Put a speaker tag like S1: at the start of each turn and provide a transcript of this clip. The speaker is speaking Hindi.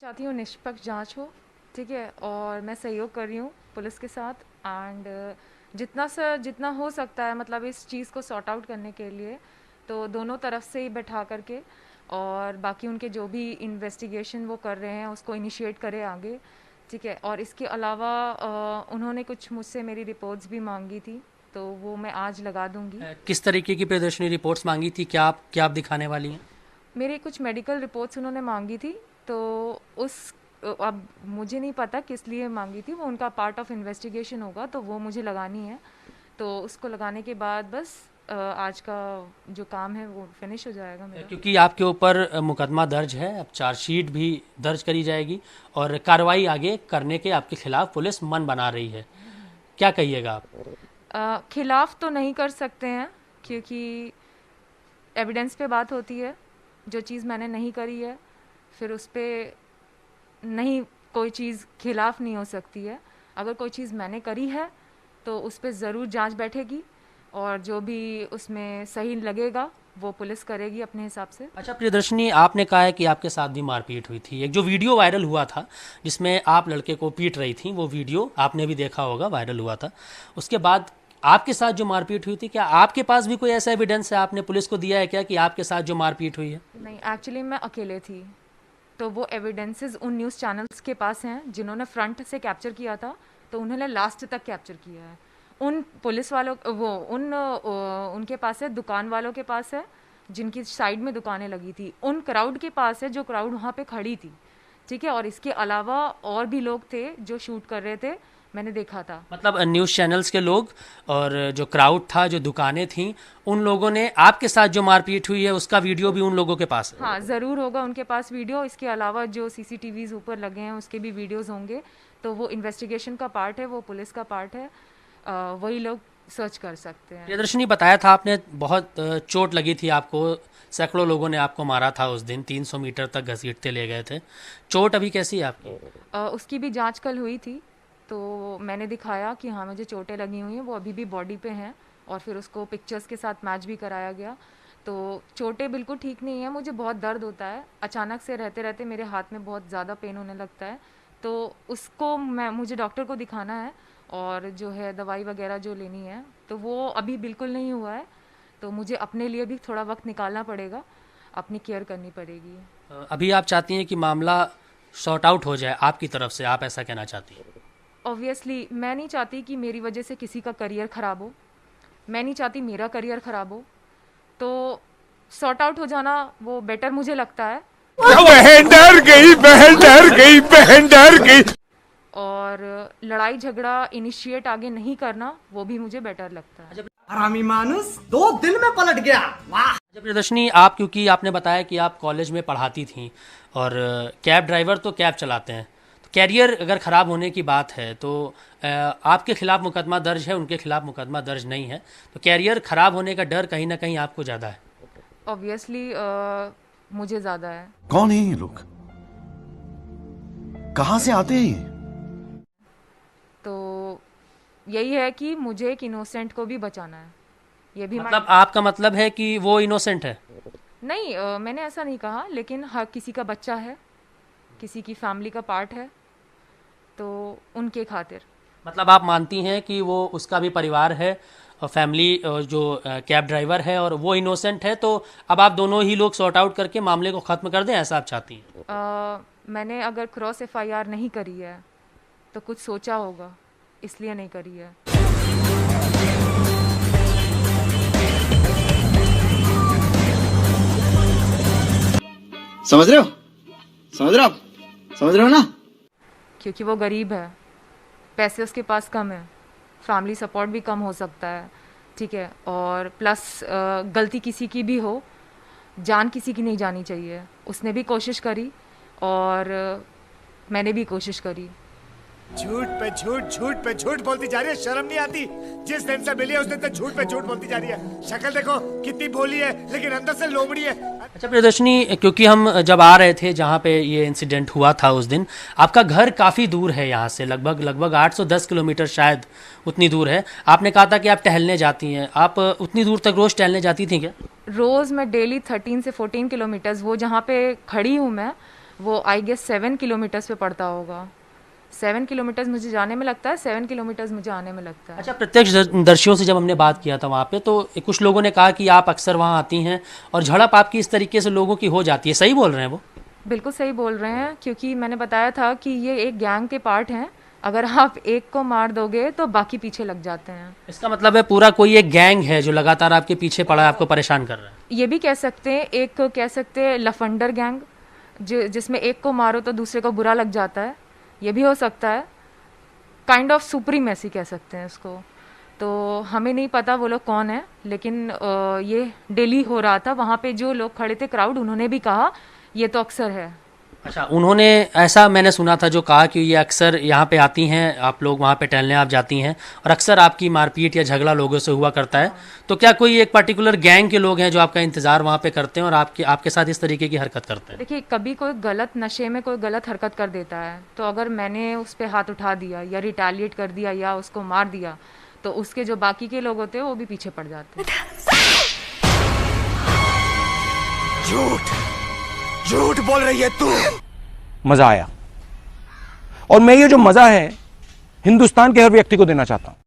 S1: चाहती हूँ निष्पक्ष जांच हो, ठीक है, और मैं सहयोग कर रही हूँ पुलिस के साथ एंड जितना हो सकता है मतलब इस चीज़ को सॉर्ट आउट करने के लिए तो दोनों तरफ से ही बैठा करके और बाकी उनके जो भी इन्वेस्टिगेशन वो कर रहे हैं उसको इनिशिएट करें आगे, ठीक है। और इसके अलावा उन्होंने कुछ मुझसे मेरी रिपोर्ट्स भी मांगी थी तो वो मैं आज लगा दूंगी।
S2: किस तरीके की प्रदर्शनी रिपोर्ट्स मांगी थी? क्या आप दिखाने वाली हैं?
S1: मेरी कुछ मेडिकल रिपोर्ट्स उन्होंने मांगी थी तो उस अब मुझे नहीं पता किस लिए मांगी थी, वो उनका पार्ट ऑफ इन्वेस्टिगेशन होगा तो वो मुझे लगानी है। तो उसको लगाने के बाद बस आज का जो काम है वो फिनिश हो जाएगा मेरा।
S2: क्योंकि आपके ऊपर मुकदमा दर्ज है, अब चार्जशीट भी दर्ज करी जाएगी और कार्रवाई आगे करने के आपके खिलाफ पुलिस मन बना रही है। क्या कहिएगा आप?
S1: खिलाफ तो नहीं कर सकते हैं क्योंकि एविडेंस पे बात होती है। जो चीज़ मैंने नहीं करी है फिर उस पर नहीं कोई चीज़ खिलाफ नहीं हो सकती है। अगर कोई चीज़ मैंने करी है तो उस पर ज़रूर जांच बैठेगी और जो भी उसमें सही लगेगा वो पुलिस करेगी अपने हिसाब से।
S2: अच्छा प्रियदर्शनी, आपने कहा है कि आपके साथ भी मारपीट हुई थी। एक जो वीडियो वायरल हुआ था जिसमें आप लड़के को पीट रही थी, वो वीडियो आपने भी देखा होगा, वायरल हुआ था। उसके बाद आपके साथ जो मारपीट हुई थी, क्या आपके पास भी कोई ऐसा एविडेंस है? आपने पुलिस को दिया है क्या कि आपके साथ जो मारपीट हुई है?
S1: नहीं, एक्चुअली मैं अकेले थी तो वो एविडेंसेस उन न्यूज़ चैनल्स के पास हैं जिन्होंने फ्रंट से कैप्चर किया था तो उन्होंने लास्ट तक कैप्चर किया है। उन पुलिस वालों वो उनके पास है, दुकान वालों के पास है जिनकी साइड में दुकानें लगी थी, उन क्राउड के पास है जो क्राउड वहाँ पे खड़ी थी, ठीक है। और इसके अलावा और भी लोग थे जो शूट कर रहे थे, मैंने देखा था।
S2: मतलब न्यूज़ चैनल्स के लोग और जो क्राउड था, जो दुकानें थीं, उन लोगों ने आपके साथ जो मारपीट हुई है उसका वीडियो भी उन लोगों के पास है?
S1: हाँ, ज़रूर होगा उनके पास वीडियो। इसके अलावा जो सीसीटीवीज़ ऊपर लगे हैं उसके भी वीडियोस होंगे। तो वो इन्वेस्टिगेशन का पार्ट है, वो पुलिस का पार्ट है। वही लोग सर्च कर सकते हैं।
S2: प्रियदर्शनी, बताया था आपने बहुत चोट लगी थी आपको, सैकड़ों लोगों ने आपको मारा था उस दिन, 300 मीटर तक घसीटते ले गए थे। चोट अभी कैसी है आपकी?
S1: उसकी भी जांच कल हुई थी तो मैंने दिखाया कि हाँ मुझे चोटें लगी हुई हैं, वो अभी भी बॉडी पे हैं और फिर उसको पिक्चर्स के साथ मैच भी कराया गया। तो चोटें बिल्कुल ठीक नहीं है, मुझे बहुत दर्द होता है, अचानक से रहते रहते मेरे हाथ में बहुत ज़्यादा पेन होने लगता है। तो उसको मुझे डॉक्टर को दिखाना है और जो है दवाई वगैरह जो लेनी है तो वो अभी बिल्कुल नहीं हुआ है। तो मुझे अपने लिए भी थोड़ा वक्त निकालना पड़ेगा, अपनी केयर करनी पड़ेगी।
S2: अभी आप चाहती हैं कि मामला सॉर्ट आउट हो जाए आपकी तरफ से, आप ऐसा कहना चाहती हैं?
S1: ऑब्वियसली मैं नहीं चाहती कि मेरी वजह से किसी का करियर ख़राब हो, मैं नहीं चाहती मेरा करियर ख़राब हो। तो सॉर्ट आउट हो जाना वो बेटर मुझे लगता है।
S3: बहन डर गई, बहन डर गई, बहन डर गई।
S1: और लड़ाई झगड़ा इनिशिएट आगे नहीं करना वो भी मुझे बेटर लगता है।
S4: हरामी मानुस 2 दिन में पलट गया। वाह।
S2: अच्छा प्रियदर्शनी, आप क्योंकि आपने बताया कि आप कॉलेज में पढ़ाती थी और कैब ड्राइवर तो कैब चलाते हैं, तो कैरियर अगर ख़राब होने की बात है तो आपके खिलाफ मुकदमा दर्ज है, उनके खिलाफ मुकदमा दर्ज नहीं है, तो कैरियर ख़राब होने का डर कहीं ना कहीं आपको ज़्यादा है?
S1: ऑब्वियसली मुझे ज़्यादा है।
S3: कौन है ये लोग? कहां से आते हैं ये?
S1: तो यही है कि मुझे एक इनोसेंट को भी बचाना है, ये भी
S2: मतलब आपका मतलब है कि वो इनोसेंट है?
S1: नहीं, मैंने ऐसा नहीं कहा, लेकिन हर किसी का बच्चा है, किसी की फैमिली का पार्ट है तो उनके खातिर।
S2: मतलब आप मानती हैं कि वो उसका भी परिवार है और फैमिली, जो कैब ड्राइवर है और वो इनोसेंट है, तो अब आप दोनों ही लोग सॉर्ट आउट करके मामले को ख़त्म कर दें, ऐसा आप चाहती हैं?
S1: मैंने अगर क्रॉस एफआईआर नहीं करी है तो कुछ सोचा होगा, इसलिए नहीं करी है।
S5: समझ रहे हो? समझ रहे हो आप? समझ रहे हो ना?
S1: क्योंकि वो गरीब है, पैसे उसके पास कम है, फैमिली सपोर्ट भी कम हो सकता है, ठीक है। और प्लस गलती किसी की भी हो, जान किसी की नहीं जानी चाहिए। उसने भी कोशिश करी और मैंने भी कोशिश करी।
S6: झूठ पे झूठ, झूठ पे झूठ बोलती जा रही है, शर्म नहीं आती? जिस दिन से मिली है उस दिन तक झूठ पे झूठ बोलती जा रही है। शक्ल देखो कितनी भोली है लेकिन अंदर से लोमड़ी है।
S2: अच्छा प्रियदर्शनी, क्योंकि हम जब आ रहे थे जहाँ पे ये इंसिडेंट हुआ था उस दिन, आपका घर काफ़ी दूर है यहाँ से, लगभग 810 किलोमीटर शायद उतनी दूर है। आपने कहा था कि आप टहलने जाती हैं, आप उतनी दूर तक रोज़ टहलने जाती थी क्या?
S1: रोज़ मैं डेली 13 से 14 किलोमीटर्स, वो जहाँ पे खड़ी हूँ मैं वो आई गेस 7 किलोमीटर्स पे पड़ता होगा। 7 किलोमीटर्स मुझे जाने में लगता है, 7 किलोमीटर्स मुझे आने में लगता है।
S2: अच्छा, प्रत्यक्षदर्शियों से जब हमने बात किया था वहाँ पे, तो कुछ लोगों ने कहा कि आप अक्सर वहाँ आती हैं और झड़प आपकी इस तरीके से लोगों की हो जाती है, सही बोल रहे हैं वो?
S1: बिल्कुल सही बोल रहे हैं, क्योंकि मैंने बताया था कि ये एक गैंग के पार्ट हैं। अगर आप एक को मार दोगे तो बाकी पीछे लग जाते हैं।
S2: इसका मतलब है पूरा कोई एक गैंग है जो लगातार आपके पीछे पड़ा है, आपको परेशान कर रहा है।
S1: ये भी कह सकते हैं, एक कह सकते हैं लफंडर गैंग, जिसमें एक को मारो तो दूसरे को बुरा लग जाता है, ये भी हो सकता है। काइंड ऑफ सुप्रीमेसी कह सकते हैं इसको। तो हमें नहीं पता वो लोग कौन है, लेकिन ये डेली हो रहा था। वहाँ पे जो लोग खड़े थे, क्राउड, उन्होंने भी कहा ये तो अक्सर है।
S2: अच्छा, उन्होंने ऐसा मैंने सुना था जो कहा कि ये अक्सर यहाँ पे आती हैं, आप लोग वहाँ पे टहलने आप जाती हैं और अक्सर आपकी मारपीट या झगड़ा लोगों से हुआ करता है। तो क्या कोई एक पर्टिकुलर गैंग के लोग हैं जो आपका इंतजार वहाँ पे करते हैं और आपके साथ इस तरीके की हरकत करते हैं?
S1: देखिए, कभी कोई गलत नशे में कोई गलत हरकत कर देता है, तो अगर मैंने उस पर हाथ उठा दिया या रिटेलिएट कर दिया या उसको मार दिया, तो उसके जो बाकी के लोग होते हैं वो भी पीछे पड़ जाते हैं।
S6: झूठ बोल रही है तू।
S3: मजा आया, और मैं ये जो मजा है हिंदुस्तान के हर व्यक्ति को देना चाहता हूं।